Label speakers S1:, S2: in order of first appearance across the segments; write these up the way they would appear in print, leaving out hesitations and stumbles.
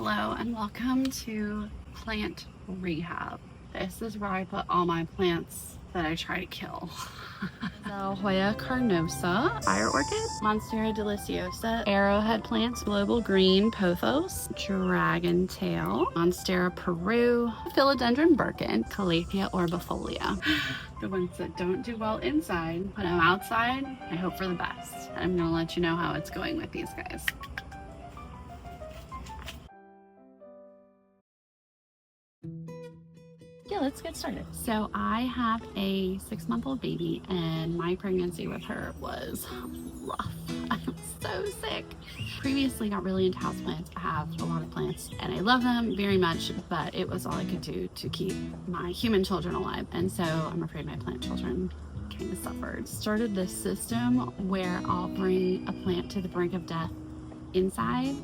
S1: Hello and welcome to plant rehab. This is where I put all my plants that I try to kill. So Hoya carnosa, fire orchid, Monstera deliciosa, Arrowhead plants, global green, Pothos, Dragontail, Monstera Peru, Philodendron Birkin, Calathea orbifolia. The ones that don't do well inside, put them outside. I hope for the best. I'm gonna let you know how it's going with these guys. Yeah, let's get started. So I have a 6-month-old baby and my pregnancy with her was rough. I was so sick. Previously got really into houseplants. I have a lot of plants and I love them very much, but it was all I could do to keep my human children alive. And so I'm afraid my plant children kind of suffered. Started this system where I'll bring a plant to the brink of death inside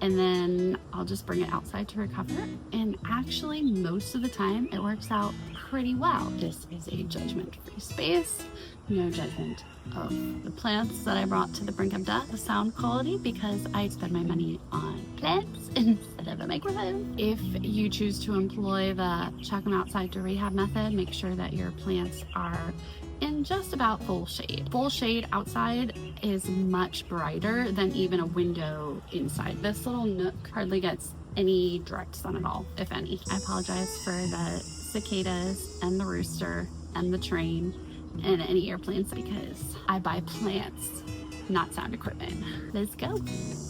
S1: and then I'll just bring it outside to recover. And actually most of the time it works out pretty well. This is a judgment-free space. No judgment of the plants that I brought to the brink of death. The sound quality, because I spend my money on plants instead of a microphone. If you choose to employ the check them outside to rehab method, make sure that your plants are in just about full shade. Full shade outside is much brighter than even a window inside. This little nook hardly gets any direct sun at all, if any. I apologize for the cicadas and the rooster and the train and any airplanes because I buy plants, not sound equipment. Let's go.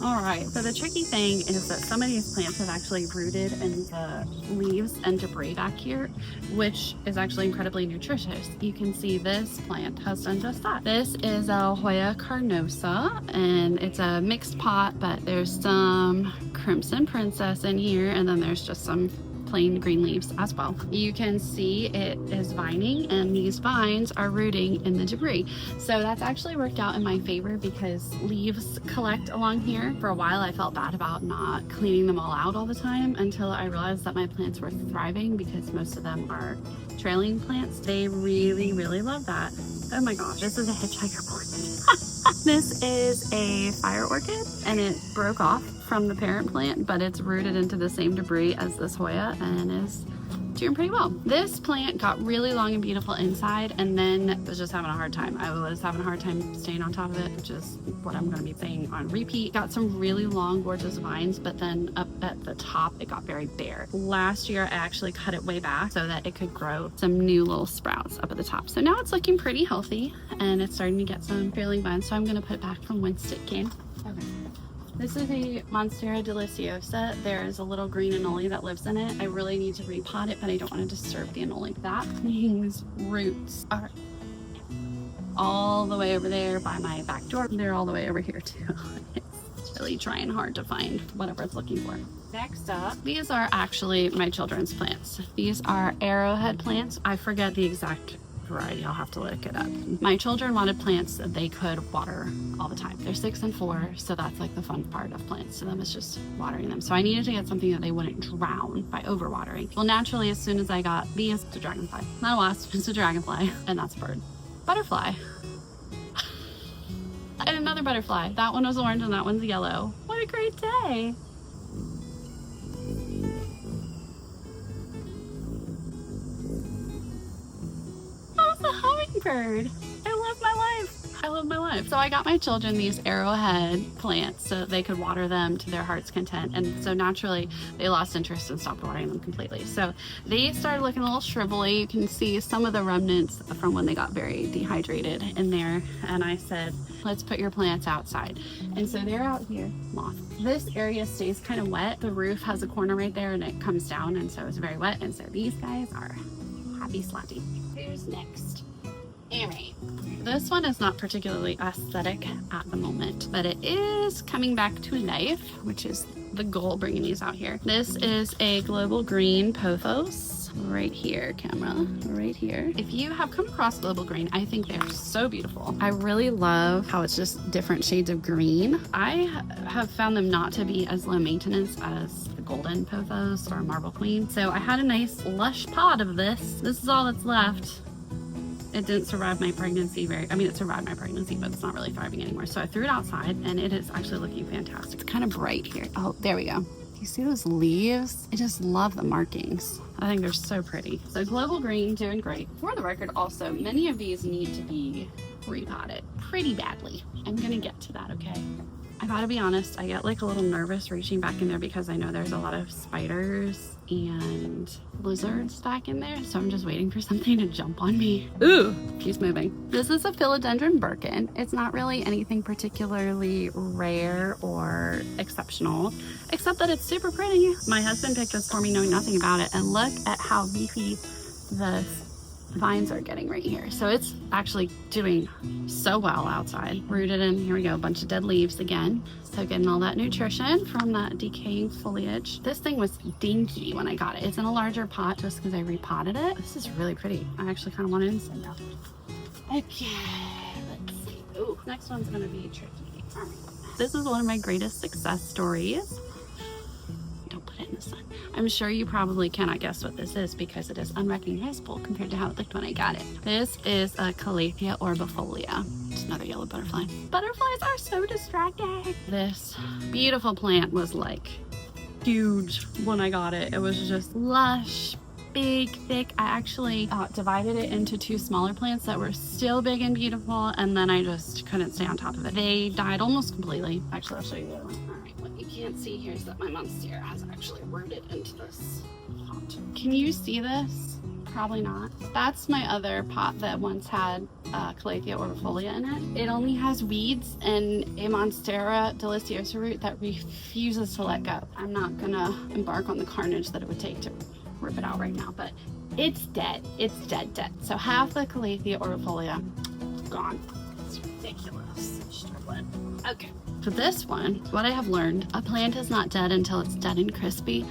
S1: All right, so the tricky thing is that some of these plants have actually rooted in the leaves and debris back here, which is actually incredibly nutritious. You can see this plant has done just that. This is a Hoya carnosa and it's a mixed pot, but there's some crimson princess in here and then there's just some plain green leaves as well. You can see it is vining and these vines are rooting in the debris. So that's actually worked out in my favor because leaves collect along here. For a while I felt bad about not cleaning them all out all the time until I realized that my plants were thriving because most of them are trailing plants. They really, really love that. Oh my gosh, this is a hitchhiker plant. This is a fire orchid and it broke off from the parent plant, but it's rooted into the same debris as this Hoya and is doing pretty well. This plant got really long and beautiful inside and then was just having a hard time. I was having a hard time staying on top of it, which is what I'm going to be saying on repeat. Got some really long, gorgeous vines, but then up at the top, it got very bare. Last year, I actually cut it way back so that it could grow some new little sprouts up at the top. So now it's looking pretty healthy and it's starting to get some trailing vines. So I'm going to put it back from whence it came. Okay. This is a Monstera deliciosa. There's a little green anole that lives in it. I really need to repot it, but I don't want to disturb the anole. That thing's roots are all the way over there by my back door. They're all the way over here too. It's really trying hard to find whatever it's looking for. Next up, these are actually my children's plants. These are Arrowhead plants. I forget the exact variety, I'll have to look it up. My children wanted plants that they could water all the time. They're 6 and 4, so that's like the fun part of plants to them is just watering them. So I needed to get something that they wouldn't drown by overwatering. Well, naturally, as soon as I got these, it's a dragonfly. Not a wasp, it's a dragonfly, and that's a bird. Butterfly. And another butterfly. That one was orange and that one's yellow. What a great day. Hummingbird. I love my life. I love my life. So I got my children these Arrowhead plants so that they could water them to their heart's content. And so naturally they lost interest and stopped watering them completely. So they started looking a little shrivelly. You can see some of the remnants from when they got very dehydrated in there. And I said, let's put your plants outside. And so they're out here, moth. This area stays kind of wet. The roof has a corner right there and it comes down. And so it's very wet. And so these guys are happy slappy. Who's next? Alright, this one is not particularly aesthetic at the moment, but it is coming back to life, which is the goal bringing these out here. This is a global green Pothos. Right here, camera, right here. If you have come across global green, I think they're so beautiful. I really love how it's just different shades of green. I have found them not to be as low maintenance as the golden Pothos or marble queen. So I had a nice lush pot of this. This is all that's left. It didn't survive my pregnancy it survived my pregnancy, but it's not really thriving anymore. So I threw it outside and it is actually looking fantastic. It's kind of bright here. Oh, there we go. You see those leaves? I just love the markings. I think they're so pretty. So global green, doing great. For the record, also, many of these need to be repotted pretty badly. I'm gonna get to that, okay? I gotta be honest, I get like a little nervous reaching back in there because I know there's a lot of spiders and lizards back in there. So I'm just waiting for something to jump on me. Ooh, she's moving. This is a Philodendron Birkin. It's not really anything particularly rare or exceptional, except that it's super pretty. My husband picked this for me knowing nothing about it. And look at how leafy the vines are getting right here. So it's actually doing so well outside. Rooted in, here we go, a bunch of dead leaves again. So getting all that nutrition from that decaying foliage. This thing was dinky when I got it. It's in a larger pot just because I repotted it. This is really pretty. I actually kind of want it inside now. Okay, let's see. Ooh, next one's gonna be tricky. All right. This is one of my greatest success stories. Don't put it in the sun. I'm sure you probably cannot guess what this is because it is unrecognizable compared to how it looked when I got it. This is a Calathea orbifolia. It's another yellow butterfly. Butterflies are so distracting. This beautiful plant was like huge when I got it. It was just lush, big, thick. I actually divided it into two smaller plants that were still big and beautiful, and then I just couldn't stay on top of it. They died almost completely. Actually, I'll show you the other one. All right, what you can't see here is that my Monstera has actually rooted into this pot. Can you see this? Probably not. That's my other pot that once had Calathea orbifolia in it. It only has weeds and a Monstera deliciosa root that refuses to let go. I'm not gonna embark on the carnage that it would take to rip it out right now, but it's dead. It's dead. So half the Calathea orbifolia gone. It's ridiculous. Struggling. Okay, for this one, what I have learned, a plant is not dead until it's dead and crispy,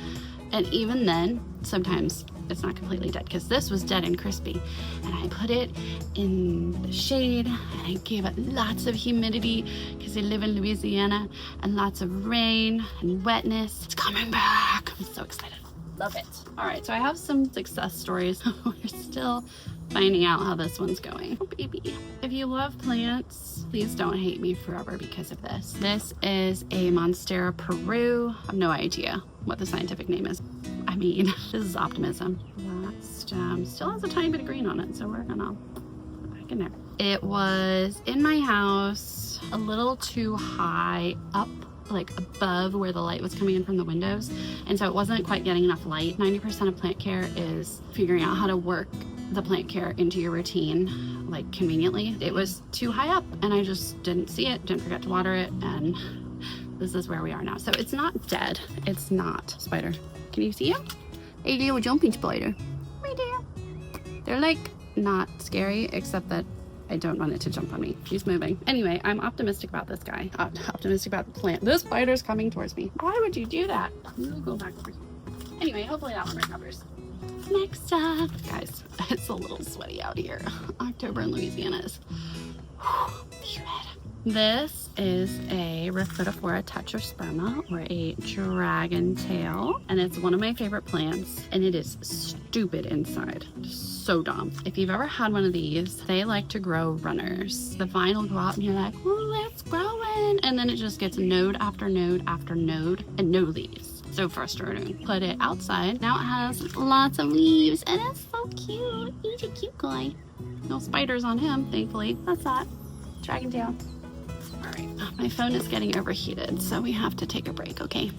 S1: and even then, sometimes it's not completely dead, because this was dead and crispy, and I put it in the shade and I gave it lots of humidity because I live in Louisiana, and lots of rain and wetness. It's coming back. I'm so excited. Love it. All right, so I have some success stories. We're still finding out how this one's going. Oh, baby. If you love plants, please don't hate me forever because of this. This is a Monstera Peru. I have no idea what the scientific name is. I mean, this is optimism. That stem still has a tiny bit of green on it, so we're gonna put it back in there. It was in my house a little too high up, like above where the light was coming in from the windows, and so it wasn't quite getting enough light. 90% of plant care is figuring out how to work the plant care into your routine, like conveniently. It was too high up and I just didn't see it, didn't forget to water it, and this is where we are now. So it's not dead. It's not. Spider, can you see him? A little jumping spider right there. They're like not scary, except that I don't want it to jump on me. She's moving. Anyway, I'm optimistic about this guy. Optimistic about the plant. This spider's coming towards me. Why would you do that? We'll go back over here. Anyway, hopefully that one recovers. Next up, guys, it's a little sweaty out here. October in Louisiana is humid. This is a Rhaphidophora tetrasperma, or a Dragontail, and it's one of my favorite plants, and it is stupid inside. So dumb. If you've ever had one of these, they like to grow runners. The vine will go out and you're like, oh, it's growing, and then it just gets node after node after node and no leaves. So frustrating. Put it outside. Now it has lots of leaves and it's so cute. He's a cute guy. No spiders on him, thankfully. That's that. Dragontail. All right, my phone is getting overheated, so we have to take a break, okay?